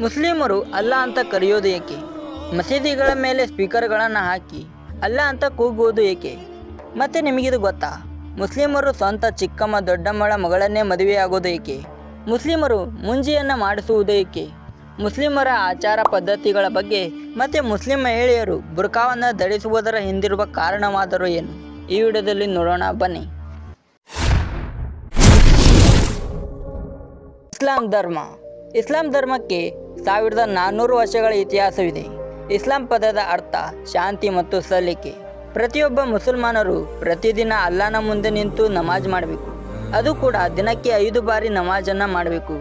ಮುಸ್ಲಿಮರು ಅಲ್ಲಾ ಅಂತ ಕರೆಯೋದು ಏಕೆ? ಮಸೀದಿಗಳ ಮೇಲೆ ಸ್ಪೀಕರ್ಗಳನ್ನು ಹಾಕಿ ಅಲ್ಲಾ ಅಂತ ಕೂಗುವುದು ಏಕೆ? ಮತ್ತೆ ನಿಮಗಿದು ಗೊತ್ತಾ? ಮುಸ್ಲಿಮರು ಸ್ವಂತ ಚಿಕ್ಕಮ್ಮ ದೊಡ್ಡಮ್ಮಳ ಮಗಳನ್ನೇ ಮದುವೆಯಾಗೋದು ಏಕೆ? ಮುಸ್ಲಿಮರು ಮುಂಜಿಯನ್ನು ಮಾಡಿಸುವುದು ಏಕೆ? ಮುಸ್ಲಿಮರ ಆಚಾರ ಪದ್ಧತಿಗಳ ಬಗ್ಗೆ ಮತ್ತೆ ಮುಸ್ಲಿಂ ಮಹಿಳೆಯರು ಬುರ್ಕಾವನ್ನು ಧರಿಸುವುದರ ಹಿಂದಿರುವ ಕಾರಣವಾದರೂ ಏನು? ಈ ವಿಡಿಯೋದಲ್ಲಿ ನೋಡೋಣ ಬನ್ನಿ. ಇಸ್ಲಾಂ ಧರ್ಮ. ಇಸ್ಲಾಂ ಧರ್ಮಕ್ಕೆ 1400 ವರ್ಷಗಳ ಇತಿಹಾಸವಿದೆ. ಇಸ್ಲಾಂ ಪದದ ಅರ್ಥ ಶಾಂತಿ ಮತ್ತು ಸಲ್ಲಿಕೆ. ಪ್ರತಿಯೊಬ್ಬ ಮುಸಲ್ಮಾನರು ಪ್ರತಿದಿನ ಅಲ್ಲಾಹನ ಮುಂದೆ ನಿಂತು ನಮಾಜ್ ಮಾಡಬೇಕು. ಅದು ಕೂಡ ದಿನಕ್ಕೆ 5 ಬಾರಿ ನಮಾಜನ್ನು ಮಾಡಬೇಕು.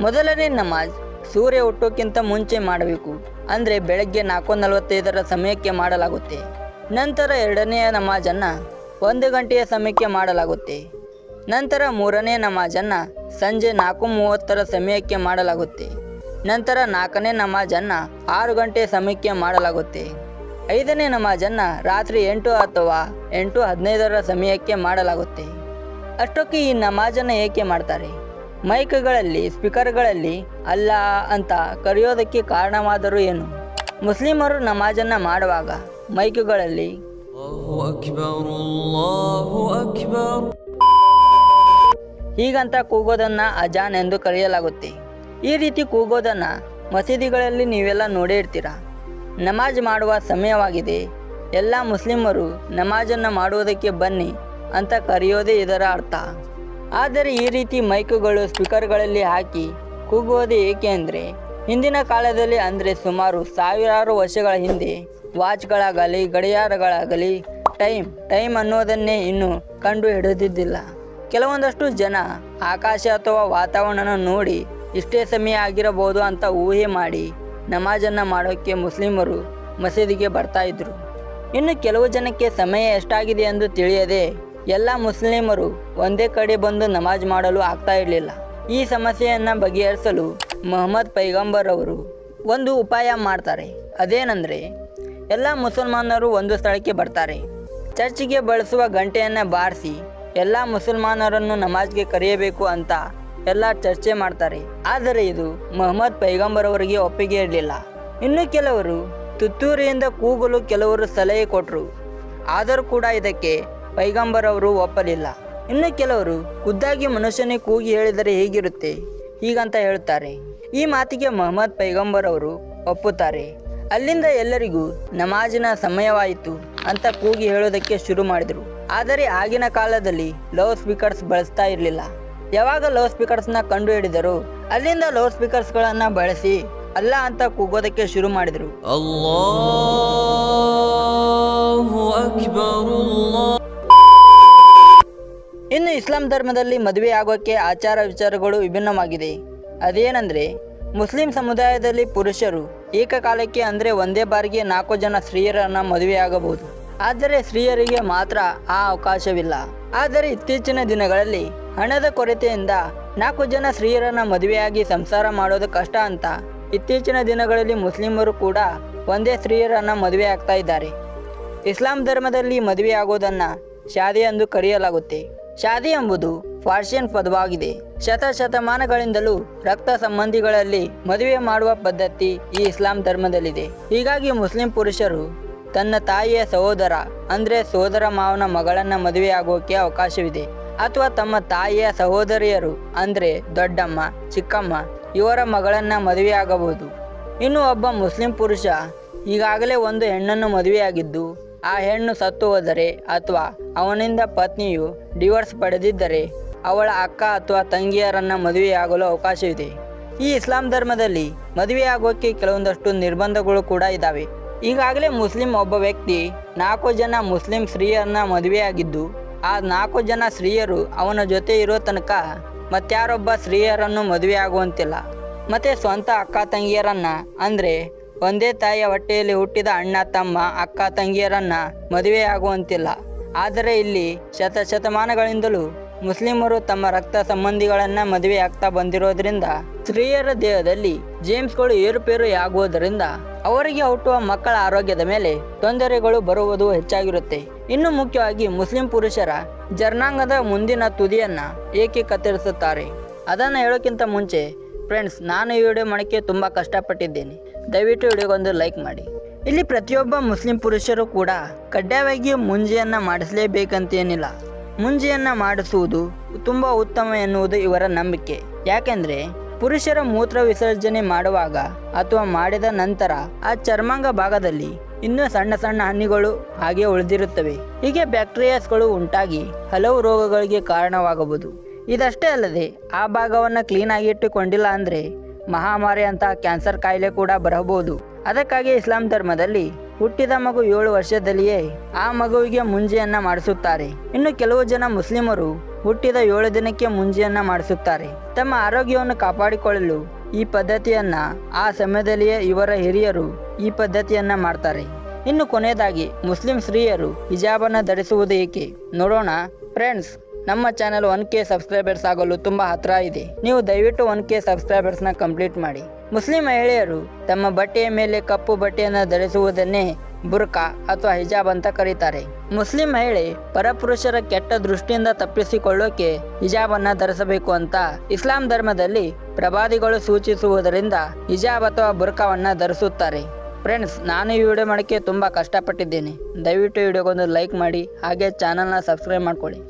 ಮೊದಲನೇ ನಮಾಜ್ ಸೂರ್ಯ ಹುಟ್ಟೋಕ್ಕಿಂತ ಮುಂಚೆ ಮಾಡಬೇಕು, ಅಂದರೆ ಬೆಳಗ್ಗೆ 4:45 ಸಮಯಕ್ಕೆ ಮಾಡಲಾಗುತ್ತೆ. ನಂತರ ಎರಡನೆಯ ನಮಾಜನ್ನು 1 ಗಂಟೆಯ ಸಮಯಕ್ಕೆ ಮಾಡಲಾಗುತ್ತೆ. ನಂತರ ಮೂರನೇ ನಮಾಜನ್ನು ಸಂಜೆ 4:30 ಸಮಯಕ್ಕೆ ಮಾಡಲಾಗುತ್ತೆ. ನಂತರ 4ನೇ ನಮಾಜನ್ನು 6 ಗಂಟೆ ಸಮಯಕ್ಕೆ ಮಾಡಲಾಗುತ್ತೆ. 5ನೇ ನಮಾಜನ್ನು ರಾತ್ರಿ 8 ಅಥವಾ 8:15 ಸಮಯಕ್ಕೆ ಮಾಡಲಾಗುತ್ತೆ. ಅಷ್ಟೊಕ್ಕೆ ಈ ನಮಾಜನ್ನು ಏಕೆ ಮಾಡ್ತಾರೆ? ಮೈಕ್ಗಳಲ್ಲಿ ಸ್ಪೀಕರ್ಗಳಲ್ಲಿ ಅಲ್ಲಾ ಅಂತ ಕರೆಯೋದಕ್ಕೆ ಕಾರಣವಾದರೂ ಏನು? ಮುಸ್ಲಿಮರು ನಮಾಜನ್ನು ಮಾಡುವಾಗ ಮೈಕ್ಗಳಲ್ಲಿ ಹೀಗಂತ ಕೂಗೋದನ್ನು ಅಜಾನ್ ಎಂದು ಕರೆಯಲಾಗುತ್ತೆ. ಈ ರೀತಿ ಕೂಗೋದನ್ನು ಮಸೀದಿಗಳಲ್ಲಿ ನೀವೆಲ್ಲ ನೋಡೇ ಇರ್ತೀರ. ನಮಾಜ್ ಮಾಡುವ ಸಮಯವಾಗಿದೆ, ಎಲ್ಲ ಮುಸ್ಲಿಮರು ನಮಾಜನ್ನು ಮಾಡುವುದಕ್ಕೆ ಬನ್ನಿ ಅಂತ ಕರೆಯೋದೇ ಇದರ ಅರ್ಥ. ಆದರೆ ಈ ರೀತಿ ಮೈಕುಗಳು ಸ್ಪೀಕರ್ಗಳಲ್ಲಿ ಹಾಕಿ ಕೂಗುವುದು ಏಕೆ ಅಂದರೆ, ಹಿಂದಿನ ಕಾಲದಲ್ಲಿ ಅಂದರೆ ಸುಮಾರು ಸಾವಿರಾರು ವರ್ಷಗಳ ಹಿಂದೆ ವಾಚ್ಗಳಾಗಲಿ ಗಡಿಯಾರಗಳಾಗಲಿ ಟೈಮ್ ಅನ್ನೋದನ್ನೇ ಇನ್ನೂ ಕಂಡು ಹಿಡಿದಿದ್ದಿಲ್ಲ. ಕೆಲವೊಂದಷ್ಟು ಜನ ಆಕಾಶ ಅಥವಾ ವಾತಾವರಣ ನೋಡಿ ಇಷ್ಟೇ ಸಮಯ ಆಗಿರಬಹುದು ಅಂತ ಊಹೆ ಮಾಡಿ ನಮಾಜನ್ನು ಮಾಡೋಕ್ಕೆ ಮುಸ್ಲಿಮರು ಮಸೀದಿಗೆ ಬರ್ತಾ ಇದ್ರು. ಇನ್ನು ಕೆಲವು ಜನಕ್ಕೆ ಸಮಯ ಎಷ್ಟಾಗಿದೆ ಎಂದು ತಿಳಿಯದೆ ಎಲ್ಲ ಮುಸ್ಲಿಮರು ಒಂದೇ ಕಡೆ ಬಂದು ನಮಾಜ್ ಮಾಡಲು ಆಗ್ತಾ ಇರಲಿಲ್ಲ. ಈ ಸಮಸ್ಯೆಯನ್ನು ಬಗೆಹರಿಸಲು ಮೊಹಮ್ಮದ್ ಪೈಗಂಬರ್ ಅವರು ಒಂದು ಉಪಾಯ ಮಾಡ್ತಾರೆ. ಅದೇನೆಂದರೆ, ಎಲ್ಲ ಮುಸಲ್ಮಾನರು ಒಂದು ಸ್ಥಳಕ್ಕೆ ಬರ್ತಾರೆ. ಚರ್ಚಿಗೆ ಬಳಸುವ ಗಂಟೆಯನ್ನು ಬಾರಿಸಿ ಎಲ್ಲ ಮುಸಲ್ಮಾನರನ್ನು ನಮಾಜ್ಗೆ ಕರೆಯಬೇಕು ಅಂತ ಎಲ್ಲ ಚರ್ಚೆ ಮಾಡ್ತಾರೆ. ಆದರೆ ಇದು ಮೊಹಮ್ಮದ್ ಪೈಗಂಬರ್ ಅವರಿಗೆ ಒಪ್ಪಿಗೆ ಇರಲಿಲ್ಲ. ಇನ್ನು ಕೆಲವರು ತುತ್ತೂರಿಯಿಂದ ಕೂಗಲು ಕೆಲವರು ಸಲಹೆ ಕೊಟ್ಟರು. ಆದರೂ ಕೂಡ ಇದಕ್ಕೆ ಪೈಗಂಬರ್ ಅವರು ಒಪ್ಪಲಿಲ್ಲ. ಇನ್ನು ಕೆಲವರು ಖುದ್ದಾಗಿ ಮನುಷ್ಯನೇ ಕೂಗಿ ಹೇಳಿದರೆ ಹೇಗಿರುತ್ತೆ ಹೀಗಂತ ಹೇಳ್ತಾರೆ. ಈ ಮಾತಿಗೆ ಮೊಹಮ್ಮದ್ ಪೈಗಂಬರ್ ಅವರು ಒಪ್ಪುತ್ತಾರೆ. ಅಲ್ಲಿಂದ ಎಲ್ಲರಿಗೂ ನಮಾಜಿನ ಸಮಯವಾಯಿತು ಅಂತ ಕೂಗಿ ಹೇಳೋದಕ್ಕೆ ಶುರು ಮಾಡಿದರು. ಆದರೆ ಆಗಿನ ಕಾಲದಲ್ಲಿ ಲೌಡ್ ಸ್ಪೀಕರ್ಸ್ ಬಳಸ್ತಾ ಇರಲಿಲ್ಲ. ಯಾವಾಗ ಲೌಡ್ ಸ್ಪೀಕರ್ಸ್ನ ಕಂಡು ಹಿಡಿದರು, ಅಲ್ಲಿಂದ ಲೌಡ್ ಸ್ಪೀಕರ್ಸ್ಗಳನ್ನು ಬಳಸಿ ಅಲ್ಲಾ ಅಂತ ಕೂಗೋದಕ್ಕೆ ಶುರು ಮಾಡಿದರು. ಇನ್ನು ಇಸ್ಲಾಂ ಧರ್ಮದಲ್ಲಿ ಮದುವೆ ಆಗೋಕ್ಕೆ ಆಚಾರ ವಿಚಾರಗಳು ವಿಭಿನ್ನವಾಗಿದೆ. ಅದೇನೆಂದರೆ, ಮುಸ್ಲಿಂ ಸಮುದಾಯದಲ್ಲಿ ಪುರುಷರು ಏಕಕಾಲಕ್ಕೆ ಅಂದರೆ ಒಂದೇ ಬಾರಿಗೆ 4 ಜನ ಸ್ತ್ರೀಯರನ್ನು ಮದುವೆಯಾಗಬಹುದು. ಆದರೆ ಸ್ತ್ರೀಯರಿಗೆ ಮಾತ್ರ ಆ ಅವಕಾಶವಿಲ್ಲ. ಆದರೆ ಇತ್ತೀಚಿನ ದಿನಗಳಲ್ಲಿ ಹಣದ ಕೊರತೆಯಿಂದ 4 ಜನ ಸ್ತ್ರೀಯರನ್ನು ಮದುವೆಯಾಗಿ ಸಂಸಾರ ಮಾಡೋದು ಕಷ್ಟ ಅಂತ ಇತ್ತೀಚಿನ ದಿನಗಳಲ್ಲಿ ಮುಸ್ಲಿಮರು ಕೂಡ ಒಂದೇ ಸ್ತ್ರೀಯರನ್ನು ಮದುವೆ ಆಗ್ತಾ ಇದ್ದಾರೆ. ಇಸ್ಲಾಂ ಧರ್ಮದಲ್ಲಿ ಮದುವೆ ಆಗೋದನ್ನು ಶಾದಿ ಎಂದು ಕರೆಯಲಾಗುತ್ತೆ. ಶಾದಿ ಎಂಬುದು ಫಾರ್ಸಿಯನ್ ಪದವಾಗಿದೆ. ಶತಮಾನಗಳಿಂದಲೂ ರಕ್ತ ಸಂಬಂಧಿಗಳಲ್ಲಿ ಮದುವೆ ಮಾಡುವ ಪದ್ಧತಿ ಈ ಇಸ್ಲಾಂ ಧರ್ಮದಲ್ಲಿದೆ. ಹೀಗಾಗಿ ಮುಸ್ಲಿಂ ಪುರುಷರು ತನ್ನ ತಾಯಿಯ ಸಹೋದರ ಅಂದರೆ ಸೋದರ ಮಾವನ ಮಗಳನ್ನು ಮದುವೆಯಾಗೋಕೆ ಅವಕಾಶವಿದೆ, ಅಥವಾ ತಮ್ಮ ತಾಯಿಯ ಸಹೋದರಿಯರು ಅಂದರೆ ದೊಡ್ಡಮ್ಮ ಚಿಕ್ಕಮ್ಮ ಇವರ ಮಗಳನ್ನು ಮದುವೆಯಾಗಬಹುದು. ಇನ್ನು ಒಬ್ಬ ಮುಸ್ಲಿಂ ಪುರುಷ ಈಗಾಗಲೇ ಒಂದು ಹೆಣ್ಣನ್ನು ಮದುವೆಯಾಗಿದ್ದು ಆ ಹೆಣ್ಣು ಸತ್ತು ಹೋದರೆ ಅಥವಾ ಅವನಿಂದ ಪತ್ನಿಯು ಡಿವೋರ್ಸ್ ಪಡೆದಿದ್ದರೆ ಅವಳ ಅಕ್ಕ ಅಥವಾ ತಂಗಿಯರನ್ನು ಮದುವೆಯಾಗಲು ಅವಕಾಶವಿದೆ. ಈ ಇಸ್ಲಾಂ ಧರ್ಮದಲ್ಲಿ ಮದುವೆಯಾಗೋಕ್ಕೆ ಕೆಲವೊಂದಷ್ಟು ನಿರ್ಬಂಧಗಳು ಕೂಡ ಇದ್ದಾವೆ. ಈಗಾಗಲೇ ಮುಸ್ಲಿಂ ಒಬ್ಬ ವ್ಯಕ್ತಿ 4 ಜನ ಮುಸ್ಲಿಂ ಸ್ತ್ರೀಯರನ್ನ ಮದುವೆಯಾಗಿದ್ದು ಆ 4 ಜನ ಸ್ತ್ರೀಯರು ಅವನ ಜೊತೆ ಇರೋ ತನಕ ಮತ್ತಾರೊಬ್ಬ ಸ್ತ್ರೀಯರನ್ನು ಮದುವೆಯಾಗುವಂತಿಲ್ಲ. ಮತ್ತು ಸ್ವಂತ ಅಕ್ಕ ತಂಗಿಯರನ್ನ ಅಂದರೆ ಒಂದೇ ತಾಯಿಯ ಹೊಟ್ಟೆಯಲ್ಲಿ ಹುಟ್ಟಿದ ಅಣ್ಣ ತಮ್ಮ ಅಕ್ಕ ತಂಗಿಯರನ್ನ ಮದುವೆಯಾಗುವಂತಿಲ್ಲ. ಆದರೆ ಇಲ್ಲಿ ಶತಮಾನಗಳಿಂದಲೂ ಮುಸ್ಲಿಮರು ತಮ್ಮ ರಕ್ತ ಸಂಬಂಧಿಗಳನ್ನು ಮದುವೆ ಆಗ್ತಾ ಬಂದಿರೋದ್ರಿಂದ ಸ್ತ್ರೀಯರ ದೇಹದಲ್ಲಿ ಜೇಮ್ಸ್ಗಳು ಏರುಪೇರು ಆಗುವುದರಿಂದ ಅವರಿಗೆ ಹುಟ್ಟುವ ಮಕ್ಕಳ ಆರೋಗ್ಯದ ಮೇಲೆ ತೊಂದರೆಗಳು ಬರುವುದು ಹೆಚ್ಚಾಗಿರುತ್ತೆ. ಇನ್ನು ಮುಖ್ಯವಾಗಿ ಮುಸ್ಲಿಂ ಪುರುಷರ ಜರ್ನಾಂಗದ ಮುಂದಿನ ತುದಿಯನ್ನ ಏಕೆ ಕತ್ತರಿಸುತ್ತಾರೆ? ಅದನ್ನು ಹೇಳೋಕ್ಕಿಂತ ಮುಂಚೆ ಫ್ರೆಂಡ್ಸ್, ನಾನು ಈ ವಿಡಿಯೋ ಮಾಡೋಕ್ಕೆ ತುಂಬ ಕಷ್ಟಪಟ್ಟಿದ್ದೇನೆ. ದಯವಿಟ್ಟು ವಿಡಿಯೋಗೊಂದು ಲೈಕ್ ಮಾಡಿ. ಇಲ್ಲಿ ಪ್ರತಿಯೊಬ್ಬ ಮುಸ್ಲಿಂ ಪುರುಷರು ಕೂಡ ಕಡ್ಡಾಯವಾಗಿ ಮುಂಜೆಯನ್ನು ಮಾಡಿಸಲೇಬೇಕಂತೇನಿಲ್ಲ. ಮುಂಜೆಯನ್ನು ಮಾಡಿಸುವುದು ತುಂಬ ಉತ್ತಮ ಎನ್ನುವುದು ಇವರ ನಂಬಿಕೆ. ಯಾಕೆಂದರೆ ಪುರುಷರ ಮೂತ್ರ ವಿಸರ್ಜನೆ ಮಾಡುವಾಗ ಅಥವಾ ಮಾಡಿದ ನಂತರ ಆ ಚರ್ಮಾಂಗ ಭಾಗದಲ್ಲಿ ಇನ್ನೂ ಸಣ್ಣ ಸಣ್ಣ ಹನಿಗಳು ಹಾಗೆ ಉಳಿದಿರುತ್ತವೆ. ಹೀಗೆ ಬ್ಯಾಕ್ಟೀರಿಯಾಸ್ಗಳು ಉಂಟಾಗಿ ಹಲವು ರೋಗಗಳಿಗೆ ಕಾರಣವಾಗಬಹುದು. ಇದಷ್ಟೇ ಅಲ್ಲದೆ ಆ ಭಾಗವನ್ನು ಕ್ಲೀನಾಗಿ ಇಟ್ಟುಕೊಂಡಿಲ್ಲ ಅಂದರೆ ಮಹಾಮಾರಿ ಅಂತ ಕ್ಯಾನ್ಸರ್ ಕಾಯಿಲೆ ಕೂಡ ಬರಬಹುದು. ಅದಕ್ಕಾಗಿ ಇಸ್ಲಾಂ ಧರ್ಮದಲ್ಲಿ ಹುಟ್ಟಿದ ಮಗು 7 ವರ್ಷದಲ್ಲಿಯೇ ಆ ಮಗುವಿಗೆ ಮುಂಜೆಯನ್ನ ಮಾಡಿಸುತ್ತಾರೆ. ಇನ್ನು ಕೆಲವು ಜನ ಮುಸ್ಲಿಮರು ಹುಟ್ಟಿದ 7 ದಿನಕ್ಕೆ ಮುಂಜೆಯನ್ನ ಮಾಡಿಸುತ್ತಾರೆ. ತಮ್ಮ ಆರೋಗ್ಯವನ್ನು ಕಾಪಾಡಿಕೊಳ್ಳಲು ಈ ಪದ್ಧತಿಯನ್ನ ಆ ಸಮಯದಲ್ಲಿಯೇ ಇವರ ಹಿರಿಯರು ಈ ಪದ್ಧತಿಯನ್ನ ಮಾಡ್ತಾರೆ. ಇನ್ನು ಕೊನೆಯದಾಗಿ ಮುಸ್ಲಿಂ ಸ್ತ್ರೀಯರು ಹಿಜಾಬನ್ನು ಧರಿಸುವುದು ಏಕೆ ನೋಡೋಣ. ಫ್ರೆಂಡ್ಸ್, ನಮ್ಮ ಚಾನಲ್ 1K ಸಬ್ಸ್ಕ್ರೈಬರ್ಸ್ ಆಗಲು ತುಂಬ ಹತ್ರ ಇದೆ. ನೀವು ದಯವಿಟ್ಟು 1K ಸಬ್ಸ್ಕ್ರೈಬರ್ಸ್ನ ಕಂಪ್ಲೀಟ್ ಮಾಡಿ. ಮುಸ್ಲಿಂ ಮಹಿಳೆಯರು ತಮ್ಮ ಬಟ್ಟೆಯ ಮೇಲೆ ಕಪ್ಪು ಬಟ್ಟೆಯನ್ನು ಧರಿಸುವುದನ್ನೇ ಬುರ್ಕಾ ಅಥವಾ ಹಿಜಾಬ್ ಅಂತ ಕರೀತಾರೆ. ಮುಸ್ಲಿಂ ಮಹಿಳೆ ಪರಪುರುಷರ ಕೆಟ್ಟ ದೃಷ್ಟಿಯಿಂದ ತಪ್ಪಿಸಿಕೊಳ್ಳೋಕೆ ಹಿಜಾಬನ್ನು ಧರಿಸಬೇಕು ಅಂತ ಇಸ್ಲಾಂ ಧರ್ಮದಲ್ಲಿ ಪ್ರವಾದಿಗಳು ಸೂಚಿಸುವುದರಿಂದ ಹಿಜಾಬ್ ಅಥವಾ ಬುರ್ಕಾವನ್ನು ಧರಿಸುತ್ತಾರೆ. ಫ್ರೆಂಡ್ಸ್, ನಾನು ಈ ವಿಡಿಯೋ ಮಾಡೋಕ್ಕೆ ತುಂಬ ಕಷ್ಟಪಟ್ಟಿದ್ದೇನೆ. ದಯವಿಟ್ಟು ವಿಡಿಯೋಗೊಂದು ಲೈಕ್ ಮಾಡಿ, ಹಾಗೆ ಚಾನಲ್ನ ಸಬ್ಸ್ಕ್ರೈಬ್ ಮಾಡ್ಕೊಳ್ಳಿ.